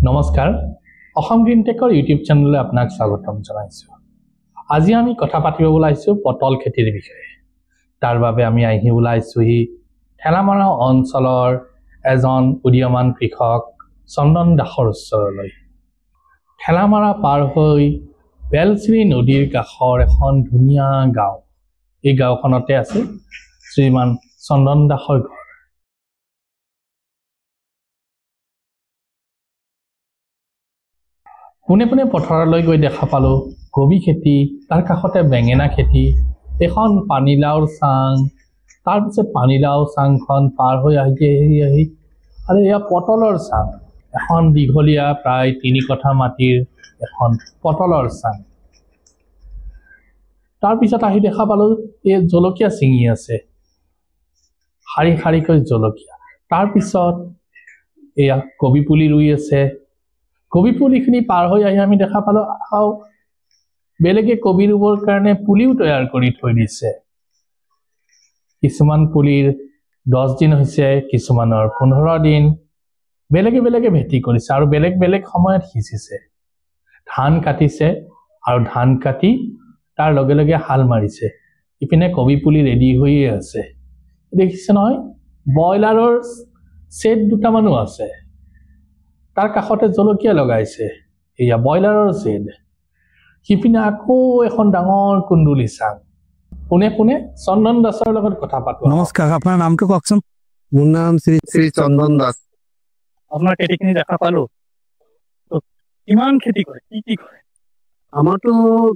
নমস্কাৰ Assam green টেকৰ YouTube চেনেললৈ আপোনাক স্বাগতম জনাইছো। আজি আমি কথা পাতিব ওলাইছো পটল খেতিৰ বিষয়ে। তাৰ বাবে আমি আহি ওলাইছোহি ঠেলামৰা অঞ্চলৰ এজন উদীয়মান কৃষক চন্দন দাসৰ ওচৰলৈ। ঠেলামৰা পাৰ হৈ বেলশ্ৰী নদীৰ কাষৰ এখন ধুনীয়া গাঁও। এই গাঁওখনতে আছে শ্ৰীমান চন্দন দাসৰ ঘৰ। পোনে পোনে পথাৰলৈ গৈ দেখা পালোঁ কবি খেতি, তাৰ কাষতে বেঙেনা খেতি, এখন পানীলাওৰ চাং, তাৰপিছত পানীলাও চাংখন পাৰ হৈ আহি আৰু এয়া পটলৰ চাং, এখন দীঘলীয়া প্ৰায় 3 কঠা মাটিৰ এখন পটলৰ চাং। তাৰপিছত আহি দেখা পালোঁ এই জলকীয়া ছিঙি আছে, শাৰী শাৰীকৈ জলকীয়া। তাৰপিছত এয়া কবি পুলি ৰুই আছে। কবি পুলিখিনি পাৰ হৈ আহি আমি দেখা পালোঁ বেলেগে কবি ৰুবৰ কাৰণে পুলিও তৈয়াৰ কৰি থৈ দিছে। কিছুমান পুলিৰ 10 দিন হৈছে, কিছুমানৰ 15 দিন, বেলেগে বেলেগে ভেটি কৰিছে আৰু বেলেগ বেলেগ সময়ত সিঁচিছে। ধান কাটিছে আৰু ধান কাটি তাৰ লগে লগে হাল মাৰিছে। ইপিনে কবি পুলি ৰেডি হৈয়ে আছে। দেখিছে নহয়, ব্ৰইলাৰৰ ছেট দুটামানো আছে। তাৰ কাষতে জলকীয়া লগাইছে, এয়া ব্ৰইলাৰৰ ছেট। সিপিনে আকৌ এখন ডাঙৰ কুন্দুলি চাং। পোনে পোনে চন্দন দাসৰ লগত কথা পাতো। নমস্কাৰ, আপোনাৰ নামটো কওকচোন। মোৰ নাম শ্ৰী চন্দন দাস। আপোনাৰ খেতিখিনি দেখা পালো, কিমান খেতি কৰে, কি কি কৰে? আমাৰতো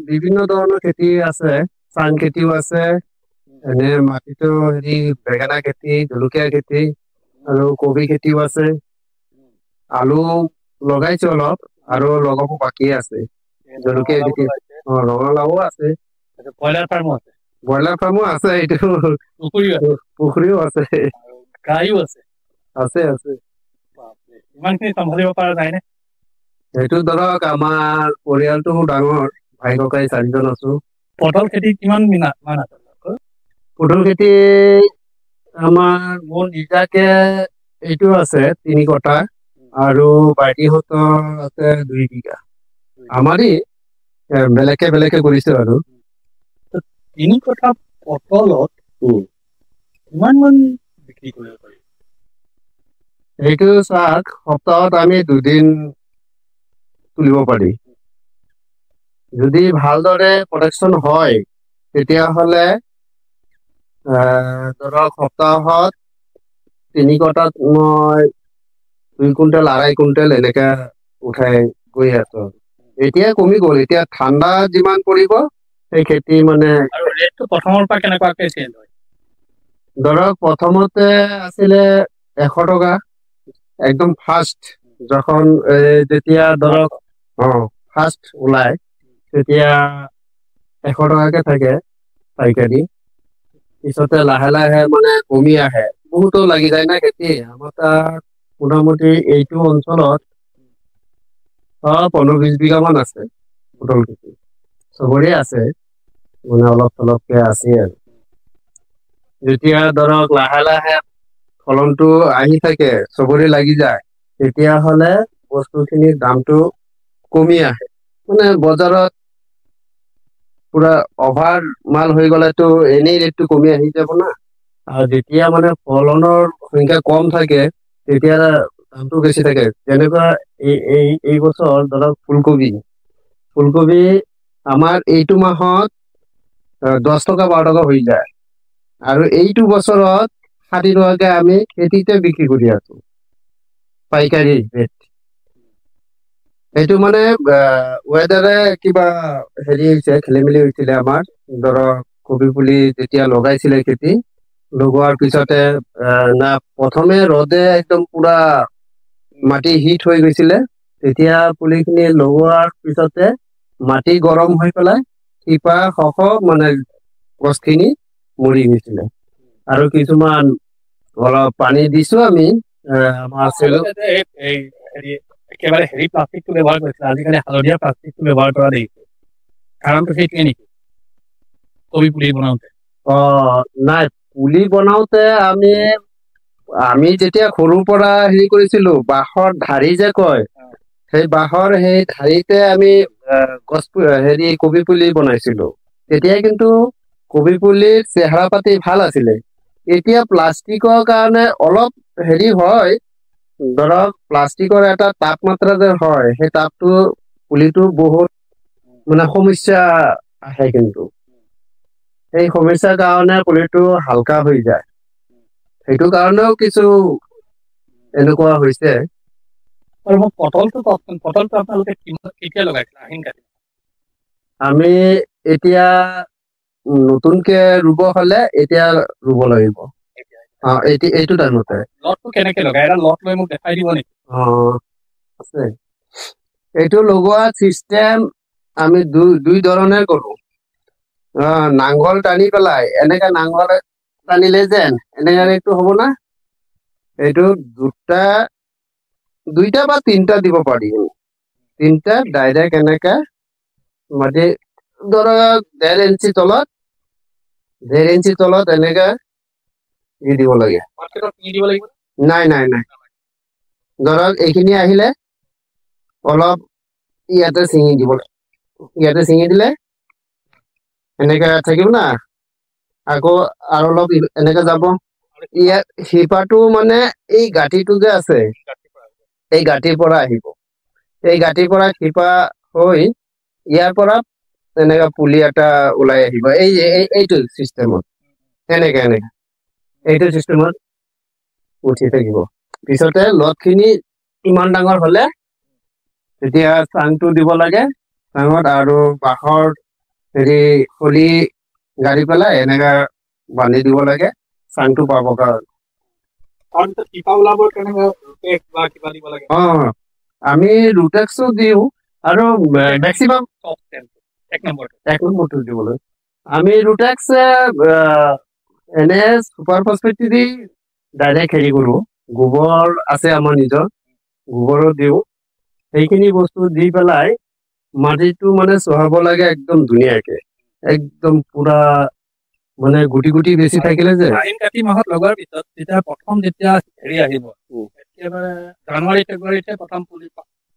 বিভিন্ন ধৰণৰ খেতি আছে, চাং খেতিও আছে, এনে মাটিতো বেঙেনা খেতি, জলকীয়া খেতি আৰু কবি খেতিও আছে। আলু লগাইছো অলপ আৰু লগাব বাকী আছে। জলকীয়া খেতি, ৰঙালাও আছে। ব্ৰইলাৰ ফাৰ্মো আছে? ব্ৰইলাৰ ফাৰ্মো আছে, এইটো পুখুৰীও আছে, গাড়ীও আছে? আছে আছে। ইমানখিনি চম্ভালিব পৰা যায়নে? সেইটো ধৰক আমাৰ পৰিয়ালটো ডাঙৰ, ভাই ককাই 4জন আছো। পটল খেতি কিমান মান আছে? পটল খেতি আমাৰ মোৰ নিজাকে এইটো আছে 3 কঠা আৰু বাইটিহঁতৰ আছে 2 বিঘা। আমাৰি বেলেগে বেলেগে কৰিছে আৰু। 3 কঠা পটলত কিমান মান বিক্ৰী কৰিব পাৰি? এইটো চাওক, সপ্তাহত আমি 2 দিন তুলিব পাৰি। যদি ভালদৰে প্ৰডাকশ্যন হয় তেতিয়াহ'লে ধৰক সপ্তাহত 3 কঠাত মই 2 কুইণ্টেল 2.5 কুইণ্টেল এনেকে উঠাই গৈ আছো। এতিয়া কমি গ'ল, এতিয়া ঠাণ্ডা যিমান পৰিব সেই খেতি মানে। আৰু ৰেটটো প্ৰথমৰ পৰা কেনেকুৱাকৈ চেঞ্জ হয়? ধৰক প্ৰথমতে আছিলে 100 টকা, একদম ফাৰ্ষ্ট যখন যেতিয়া ধৰক ফাৰ্ষ্ট ওলাই তেতিয়া 100 টকাকে থাকে পাইকাৰী। পিছতে লাহে লাহে মানে কমি আহে, বহুতো লাগি যায় না খেতি। আমাৰ তাত মোটামুটি এইটো অঞ্চলত 15-20 বিঘা মান আছে পটল খেতি। চবৰে আছে, মানে অলপ চলপকে আছে আৰু। যেতিয়া ধৰক লাহে লাহে ফলনটো আহি থাকে, চবৰে লাগি যায়, তেতিয়াহ'লে বস্তুখিনিৰ দামটো কমি আহে। মানে বজাৰত পুৰা অভাৰ মাল হৈ গ'লেতো এনেই ৰেটটো কমি আহি যাব না। আৰু যেতিয়া মানে ফলনৰ সংখ্যা কম থাকে তেতিয়া দামটো বেছি থাকে। যেনেকুৱা এই বছৰ ধৰক ফুলকবি আমাৰ এইটো মাহত 10 টকা 12 টকা হৈ যায়, আৰু এইটো বছৰত 60 টকাকে আমি খেতিতে বিক্ৰী কৰি আছো, পাইকাৰী ৰেট। এইটো মানে ৱেডাৰে কিবা হৈছে, খেলি মেলি হৈছিলে আমাৰ। ধৰক কবি পুলি যেতিয়া লগাইছিলে, খেতি লগোৱাৰ পিছতে না প্ৰথমে ৰ'দে একদম পুৰা মাটি হিট হৈ গৈছিলে, তেতিয়া পুলিখিনি লগোৱাৰ পিছতে মাটি গৰম হৈ পেলাই শিপা মানে গছখিনি মৰি গৈছিলে। আৰু কিছুমান অলপ পানী দিছো আমি। আমাৰ একেবাৰে প্লাষ্টিকটো ব্যৱহাৰ কৰিছিলে, আজিকালি হালধীয়া প্লাষ্টিকটো ব্যৱহাৰ কৰা দেখিছে। কাৰণটো সেইটোৱে নেকি কবি পুলি বনাওঁতে? নাই, পুলি বনাওতে আমি যেতিয়া সৰুৰ পৰা কৰিছিলো, বাঁহৰ ধাৰি যে কয়, সেই বাঁহৰ সেই ধাৰিতে আমি হেৰি কবি পুলি বনাইছিলো। তেতিয়া কিন্তু কবি পুলিৰ চেহেৰা পাতি ভাল আছিলে। এতিয়া প্লাষ্টিকৰ কাৰণে অলপ হেৰি হয়, ধৰক প্লাষ্টিকৰ এটা তাপমাত্ৰা যে হয়, সেই তাপটো পুলিটো বহুত মানে সমস্যা আহে কিন্তু সেই সমস্যাৰ কাৰণে পুলিটো হালকা হৈ যায়। সেইটো কাৰণেও কিছু এনেকুৱা হৈছে। আৰু মোক পটলটো কওকচোন, পটলটো আপোনালোকে কেতিয়া লগাইছিলে? আহিন কাটি? আমি এতিয়া নতুনকে ৰুব হলে এতিয়া ৰুব লাগিব। এইটো টাইমতে। লটটো কেনেকে লগাই? এটা লট লৈ মোক দেখাই দিব নেকি? আছে। এইটো লগোৱা চিষ্টেম আমি দুই ধৰণে কৰো। নাঙল টানি পেলাই এনেকে নাঙল টানিলে যেন এনেকে এইটো হ'ব না, এইটো দুইটা বা তিনটা দিব পাৰি। তিনটা ডাইৰেক্ট এনেকে মাটি ধৰক 1.5 ইঞ্চি তলত এনেকে দিব লাগে। নাই ধৰক এইখিনি আহিলে অলপ ইয়াতে ছিঙি দিব লাগে। ইয়াতে ছিঙি দিলে এনেকে থাকিব না, আকৌ আৰু অলপ এনেকে যাব। ইয়াত শিপাটো মানে এই গাঁঠিটো যে আছে, এই গাঁঠিৰ পৰা আহিব। এই গাঁঠিৰ পৰা শিপা হৈ ইয়াৰ পৰা এনেকা পুলি এটা ওলাই আহিব। এইটো চিষ্টেমত এনেকে এইটো চিষ্টেমত উঠি থাকিব। পিছতে লট খিনি ইমান ডাঙৰ হলে তেতিয়া চাংটো দিব লাগে। চাঙত আৰু বাঁহৰ হেৰি খলি গাড়ি পেলাই এনেকা বান্ধি দিব লাগে চাংটো পাব কাৰণে। আমি ৰুটেক্সো দিওঁ আৰু মেক্সিমাম এক নম্বৰটো দিবলৈ আমি ৰুটেক্স এনে সুপাৰ ফসফেট দি ডাইৰেক্ট হেৰি কৰো। গোবৰ আছে আমাৰ নিজৰ, গোবৰো দিওঁ। সেইখিনি বস্তু দি পেলাই মাটিটো মানে চহাব লাগে একদম ধুনীয়াকে, একদম পুৰা মানে গুটি গুটি বেছি থাকিলে যে। আহিন কাতি মাহত লগোৱাৰ পিছত যেতিয়া প্ৰথম যেতিয়া হেৰি আহিব, একেবাৰে জানুৱাৰী ফেব্ৰুৱাৰীতে প্ৰথম পুলি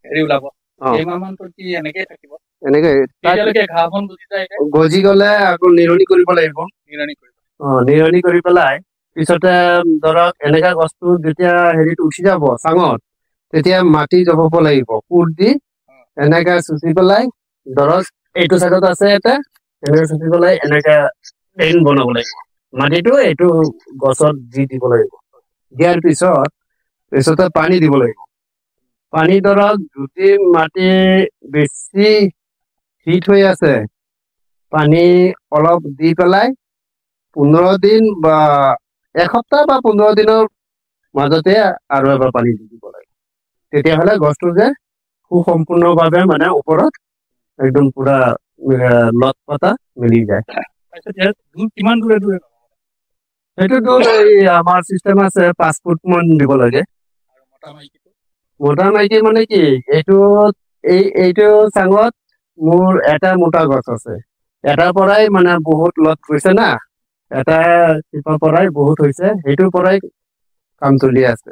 হেৰি ওলাব, এই মাহমানটো কি এনেকেই থাকিব? এনেকে ঘাঁহ বন গজি গলে আকৌ নিৰণি কৰিব লাগিব। নিৰণি কৰি পেলাই পিছতে ধৰক এনেকা গছটো যেতিয়া হেৰিটো উঠি যাব চাঙত, তেতিয়া মাটি জপাব লাগিব। কোৰ দি এনেকে চুচি পেলাই ধৰক এইটো চাইডত আছে এটা এনেকে চুচি পেলাই এনেকে প্লেন বনাব লাগিব। মাটিটো এইটো গছত দি দিব লাগিব। দিয়াৰ পিছতে পানী দিব লাগিব। পানী ধৰক যদি মাটি বেছি হিট হৈ আছে, পানী অলপ দি পেলাই 15 দিন বা এসপ্তাহ বা 15 দিনৰ মাজতে আৰু এবাৰ পানী দি দিব লাগে। তেতিয়াহলে গছটো যে সুসম্পূৰ্ণভাৱে মানে ওপৰত একদম পুৰা লত পতা মিলি যায়। কিমান দূৰে দূৰে? সেইটোতো এই আমাৰ চিষ্টেম আছে 5 ফুট মান দিব লাগে। মোটা মাইকী মানে কি, এইটো চাঙত মোৰ এটা মোটা গছ আছে। এটাৰ পৰাই মানে বহুত লত গৈছে না, এটা শিপাৰ পৰাই বহুত হৈছে, সেইটোৰ পৰাই কাম চলি আছে।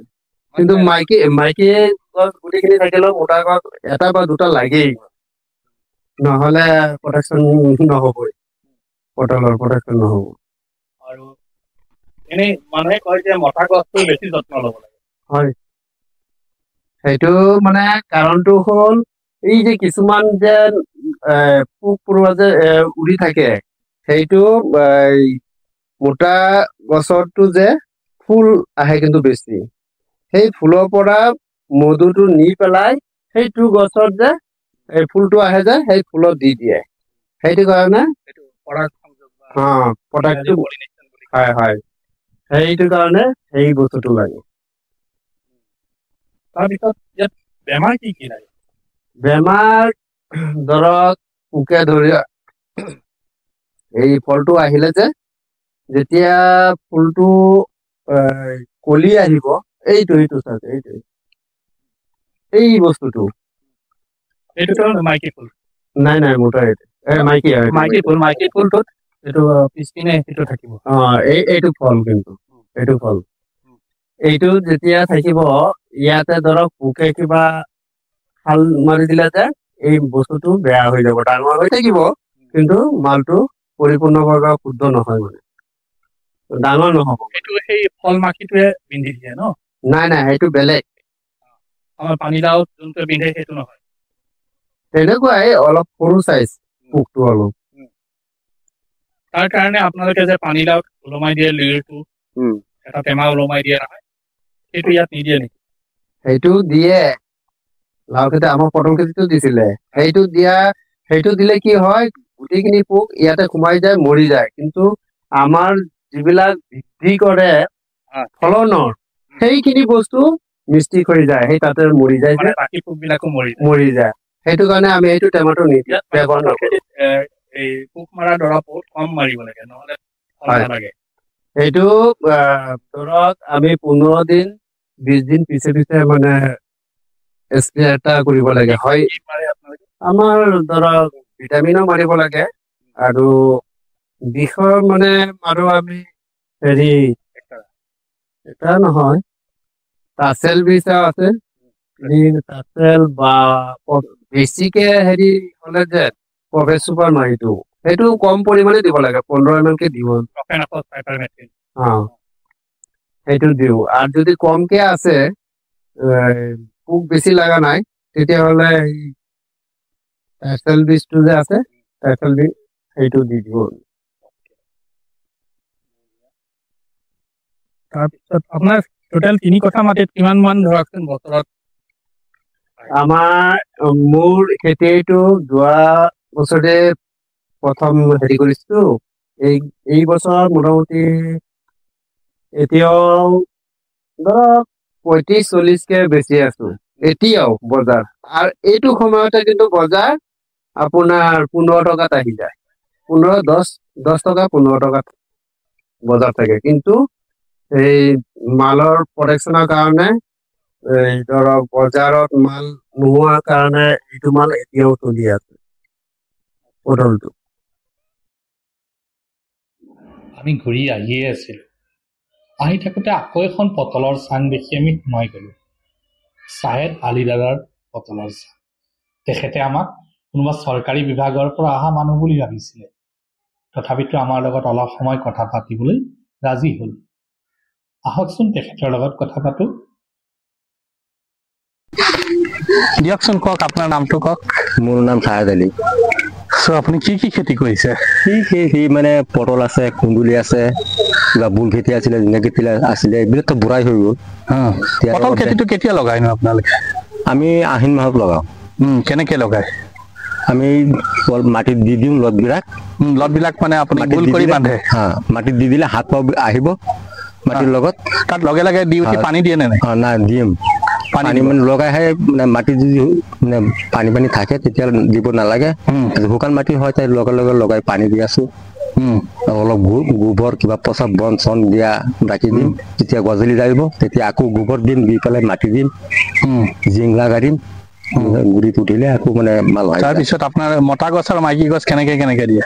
কিন্তু মাইকী গছ গোটেইখিনি থাকিলেও মোটা গছ এটা বা দুটা লাগেই, নহলে প্ৰটেকশ্যন নহবই, পটলৰ প্ৰটেকশ্যন নহব। আৰু এনেই মানুহে কয় যে মতা গছটো বেছি যত্ন ল'ব লাগে। হয়, সেইটো মানে কাৰণটো হ'ল এই যে কিছুমান যে পোক পৰুৱা যে উৰি থাকে, সেইটো মোটা গছৰটো যে ফুল আহে কিন্তু বেছি, সেই ফুলৰ পৰা মধুটো নি পেলাই সেইটো গছত যে এই ফুলটো আহে যে সেই ফুলত দি দিয়ে। সেইটো কাৰণে হয়, সেইটো কাৰণে সেই বস্তুটো লাগে। তাৰপিছত ইয়াত বেমাৰ কি কি লাগে? বেমাৰ ধৰক পোকে ধৰি এই ফলটো আহিলে যে যেতিয়া ফুলটো কলি আহিব, এইটো এই বস্তুটো মাইকী ফুল। নাই মোটা মাইকী ফুলটোত এইটো পিছপিনে সেইটো থাকিব। এইটো ফল, কিন্তু এইটো ফল এইটো যেতিয়া থাকিব, ইয়াতে ধৰক পোকে কিবা হাল মাৰি দিলে যে এই বস্তুটো বেয়া হৈ যাব, ডাঙৰ হৈ থাকিব কিন্তু মালটো পৰিপূৰ্ণভাৱে শুদ্ধ নহয়, মানে ডাঙৰ নহব। সেইটো সেই ফল মাখিটোৱে বিন্ধি দিয়ে ন? নাই নাই, সেইটো বেলেগ। আমাৰ পানীলাও যোনটো বিন্ধে সেইটো নহয়। তেনেকুৱাই অলপ সৰু চাইজ পোকটো অলপ। তাৰ কাৰণে আপোনালোকে যে পানীলাও ওলমাই দিয়ে, লিৰটো এটা টেমা ওলমাই দিয়ে নহয়, সেইটো ইয়াত নিদিয়ে নেকি? সেইটো দিয়ে, লাও খেতি আমাৰ পটল খেতিটো দিছিলে। সেইটো দিলে কি হয়, গোটেইখিনি পোক ইয়াতে সোমাই যায়, মৰি যায়। কিন্তু আমাৰ যিবিলাক বৃদ্ধি কৰে ফলনৰ, সেইখিনি বস্তু মিষ্টি কৰি যায়, সেই তাতে মৰি যায়, বাকী পোক বিলাকো মৰি যায়। সেইটো কাৰণে আমি এইটো টেমাটো ব্যৱহাৰ নকৰো। এই পোক মৰা দৰৱ বহুত কম মাৰিব লাগে, নহলে নালাগে। এইটো ধৰক আমি 15 দিন 20 দিন পিছে পিছে মানে স্প্ৰে এটা কৰিব লাগে। হয়, আমাৰ ধৰক ভিটামিনো মাৰিব লাগে আৰু বিষৰ মানে মাৰো আমি হেৰি এটা নহয়, টাচেল বিষ আছে, টাচেল বা বেছিকে হেৰি হলে যে প্ৰফেট চুপাৰ মাৰিটো, সেইটো কম পৰিমাণে দিব লাগে, 15 ml কে দিব। সেইটো দিওঁ। আৰু যদি কমকে আছে, পোক বেছি লগা নাই, তেতিয়াহ'লে টাচেল বীজটো যে আছে, টাচেল বীজ সেইটো দি দিব। তাৰপিছত আপোনাৰ টোটেল 3 কঠা মাটিত কিমান মান ধৰকচোন বছৰত? আমাৰ মোৰ খেতিটো যোৱা বছৰে প্ৰথম হেৰি কৰিছো, এই বছৰ মোটামুটি এতিয়াও ধৰক 35-40কে বেচি আছো এতিয়াও বজাৰ। আৰু এইটো সময়তে কিন্তু বজাৰ আপোনাৰ 15 টকাত আহি যায়, 10 টকা 15 টকাত বজাৰ থাকে। কিন্তু এই মালৰ প্ৰডাকশ্যনৰ কাৰণে ধৰক বজাৰত মাল নোহোৱাৰ কাৰণে এইটো মাল এতিয়াও চলি আছে, পটলটো। আমি ঘূৰি আহিয়ে আছিলো, আহি থাকোঁতে আকৌ এখন পটলৰ চাং দেখি আমি সোমাই গ'লো। ছাহেদ আলী দাদাৰ পটলৰ চাং। তেখেতে আমাক কোনোবা চৰকাৰী বিভাগৰ পৰা অহা মানুহ বুলি ভাবিছিলে, তথাপিতো আমাৰ লগত অলপ সময় কথা পাতিবলৈ ৰাজি হ'ল। আহকচোন তেখেতৰ লগত কথা পাতো। দিয়কচোন, কওক আপোনাৰ নামটো কওক। মোৰ নাম ছাহেদ আলী। আপুনি কি কি খেতি কৰিছে? কি মানে পটল আছে, কুন্দুলি আছে, কিবা বুল খেতি আছিলে, জিঙা খেতি আছিলে, এইবিলাকতো বুঢ়াই হৈ গ'ল। পটল খেতিটো কেতিয়া লগাই নো আপোনালোকে? আমি আহিন মাহত লগাওঁ। কেনেকে লগায়? আমি মাটিত দি দিওঁ লতবিলাক মানে আপুনি গোল কৰি বান্ধে? মাটিত দি দিলে হাত পাও আহিব মাটিৰ লগত, তাত লগে লগে দি উঠি পানী দিয়ে নে নাই? নাই, দিম। পানী মানে লগাইহে, মানে মাটিত যদি মানে পানী থাকে তেতিয়া দিব নালাগে। শুকান মাটি হয় তাই লগে লগে লগাই পানী দি আছো। অলপ গোবৰ কিবা পচা বন চন দিয়া ৰাখি দিম, যেতিয়া গজালি যাব তেতিয়া আকৌ গোবৰ দিম, দি পেলাই মাটি দিম, জিংলা গাড়িম, গুৰিত উঠিলে আকৌ মানে মাল হয়। তাৰপিছত আপোনাৰ মতা গছ আৰু মাইকী গছ কেনেকে দিয়ে?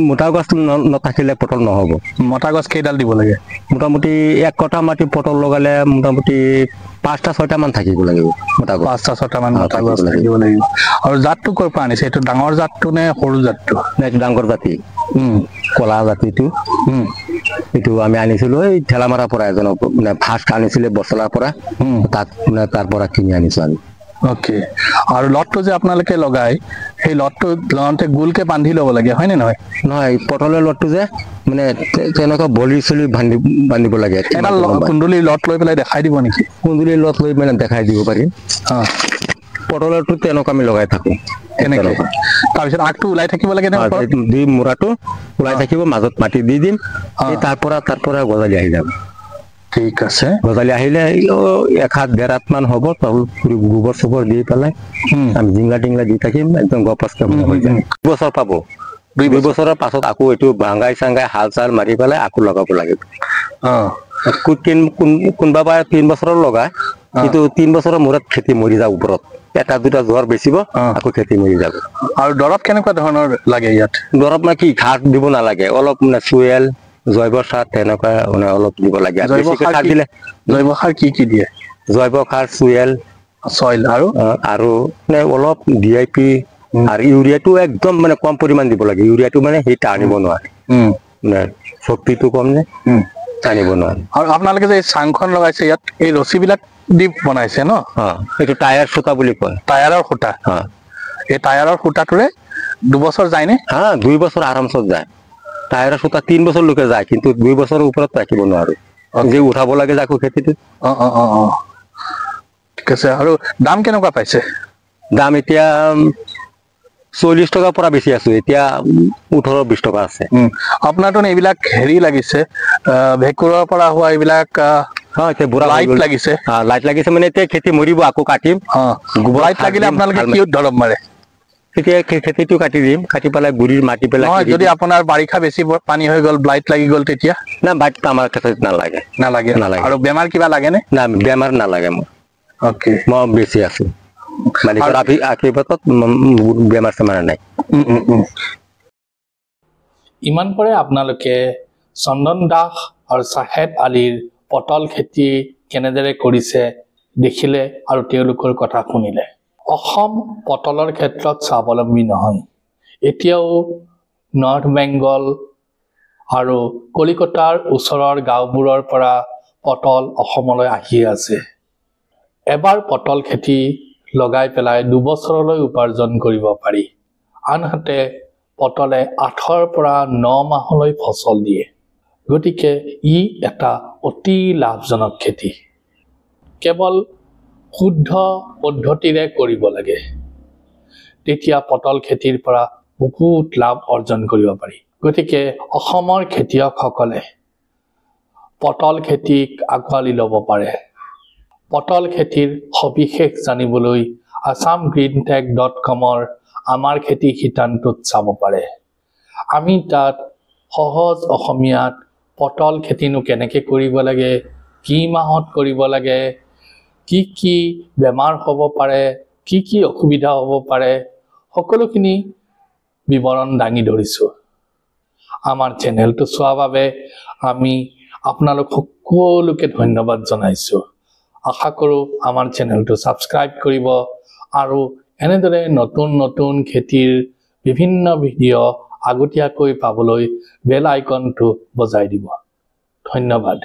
মোটা গছ নাথাকিলে পটল নহব। মতা গছ কেইডাল দিব লাগে? মোটামুটি 1 কঠা মাটি পটল লগালে মোটামুটি 5টা-6টা মান থাকিব লাগিব। 5টা-6টা মান মতা গছ থাকিব লাগিব। আৰু জাতটো ক'ৰ পৰা আনিছে? এইটো ডাঙৰ জাতটো নে সৰু জাতটো? এইটো ডাঙৰ জাতি, কলা জাতিটো। এইটো আমি আনিছিলো এই ঠেলামাৰাৰ পৰা, এজনৰ মানে ফাৰ্ষ্ট আনিছিলে বচলাৰ পৰা, তাত মানে তাৰ পৰা কিনি আনিছো আমি। অকে। আৰু লতটো যে আপোনালোকে লগাই, সেই লতটো লগাওঁতে গোলকে বান্ধি ল'ব লাগে, হয় নে নহয়? নহয়, পটলৰ লতটো যে মানে তেনেকুৱা বলি চলি বান্ধিব লাগে। এটা কুন্দুলিৰ লত লৈ পেলাই দেখাই দিব নেকি? কুন্দুলিৰ লত লৈ মানে দেখাই দিব পাৰিম। পটলৰটো তেনেকুৱা আমি লগাই থাকো। এনেকে তাৰপিছত আগটো ওলাই থাকিব লাগে নে? দুই মূৰাটো ওলাই থাকিব, মাজত মাটি দি দিম, তাৰ পৰা গজালি আহি যাব। ঠিক আছে। গজালি আহিলে 1 হাত 1.5 হাত মান হ'ব, গোবৰ চোবৰ দি পেলাই আমি জিংলা টিংলা দি থাকিম, একদম গপচকে হৈ যায়। 2 বছৰ পাব। 2 বছৰৰ পাছত আকৌ এইটো ভাঙাই চাংগাই হাল চাল মাৰি পেলাই আকৌ লগাব লাগিব। কোনোবা 3 বছৰৰ লগাই, কিন্তু 3 বছৰৰ মূৰত খেতি মৰি যাব ওপৰত। 1-2টা জ্বৰ বেচিব, আকৌ খেতি মৰি যাব। আৰু দৰৱ কেনেকুৱা ধৰণৰ লাগে ইয়াত? দৰৱ মানে কি, ঘাট দিব নালাগে, অলপ মানে চুৱেল, জৈৱ সাৰ তেনেকুৱা মানে অলপ দিব লাগে। জৈৱ সাৰ কি কি দিয়ে? জৈৱ সাৰ চুৱেল, সইল আৰু মানে অলপ DIP আৰু ইউৰিয়াটো একদম মানে কম পৰিমাণ দিব লাগে ইউৰিয়াটো মানে সেই টানিব নোৱাৰে মানে শক্তিটো কম নে টানিব নোৱাৰে আৰু আপোনালোকে যে চাংখন লগাইছে ইয়াত এই ৰছীবিলাক দি বনাইছে ন এইটো টায়াৰ সূতা বুলি কয় টায়াৰৰ সূতা এই টায়াৰৰ সূতাটোৰে 2 বছৰ যায়নে 2 বছৰ আৰামছত যায় টায়াৰৰ সূতা 3 বছৰলৈকে যায় কিন্তু 2 বছৰৰ ওপৰত ৰাখিব নোৱাৰো যে উঠাব লাগে যাকো খেতিটো ঠিক আছে আৰু দাম কেনেকুৱা পাইছে দাম এতিয়া 40 টকা পৰা বেছি আছে এতিয়া 18-20 টকা আছে আপোনাৰটো এইবিলাক হেৰি লাগিছে ভেকুৰৰ পৰা হোৱা এইবিলাক এতিয়া বুঢ়া লাইট লাগিছে লাইট লাগিছে মানে এতিয়া খেতি মৰিব আকৌ কাটিম লাইট লাগিলে আপোনালোকে কি দৰব মাৰে এতিয়া খেতিটো কাটি দিম কাটি পেলাই গুৰিৰ মাটি পেলাই যদি আপোনাৰ বাৰিষা বেছি পানী হৈ গ'ল লাইট লাগি গ'ল তেতিয়া না লাইট আমাৰ খেতিত নালাগে আৰু বেমাৰ কিবা লাগে নে না বেমাৰ নালাগে মোৰ ওকে মই বেছি আছো মানে আশীৰ্বাদত বেমাৰ চেমাৰ নাই ইমান পৰে আপোনালোকে চন্দন দাস আৰু চাহেদ আলীৰ পটল খেতি কেনেদৰে কৰিছে দেখিলে আৰু তেওঁলোকৰ কথা শুনিলে অসম পটলৰ ক্ষেত্ৰত স্বাৱলম্বী নহয় এতিয়াও নৰ্থ বেংগল আৰু কলিকতাৰ ওচৰৰ গাঁওবোৰৰ পৰা পটল অসমলৈ আহি আছে এবাৰ পটল খেতি লগাই পেলাই 2 বছৰলৈ উপাৰ্জন কৰিব পাৰি আনহাতে পটলে 8 পৰা 9 মাহলৈ ফচল দিয়ে গতিকে ই এটা অতি লাভজনক খেতি কেৱল শুদ্ধ পদ্ধতিৰে কৰিব লাগে তেতিয়া পটল খেতিৰ পৰা বহুত লাভ অৰ্জন কৰিব পাৰি গতিকে অসমৰ খেতিয়কসকলে পটল খেতিক আঁকোৱালি ল'ব পাৰে পটল খেতিৰ সবিশেষ জানিবলৈ assamgreentech.com আমাৰ খেতি শিতানটোত চাব পাৰে আমি তাত সহজ অসমীয়াত পটল খেতিনো কেনেকৈ কৰিব লাগে কি মাহত কৰিব লাগে কি কি বেমাৰ হ'ব পাৰে কি কি অসুবিধা হ'ব পাৰে সকলোখিনি বিৱৰণ দাঙি ধৰিছোঁ আমাৰ চেনেলটো চোৱাৰ বাবে আমি আপোনালোক সকলোকে ধন্যবাদ জনাইছোঁ আশা কৰোঁ আমাৰ চেনেলটো সাবস্ক্ৰাইব কৰিব আৰু এনেদৰে নতুন নতুন খেতিৰ বিভিন্ন ভিডিঅ' আগতীয়াকৈ পাবলৈ বেল আইকনটো বজাই দিব ধন্যবাদ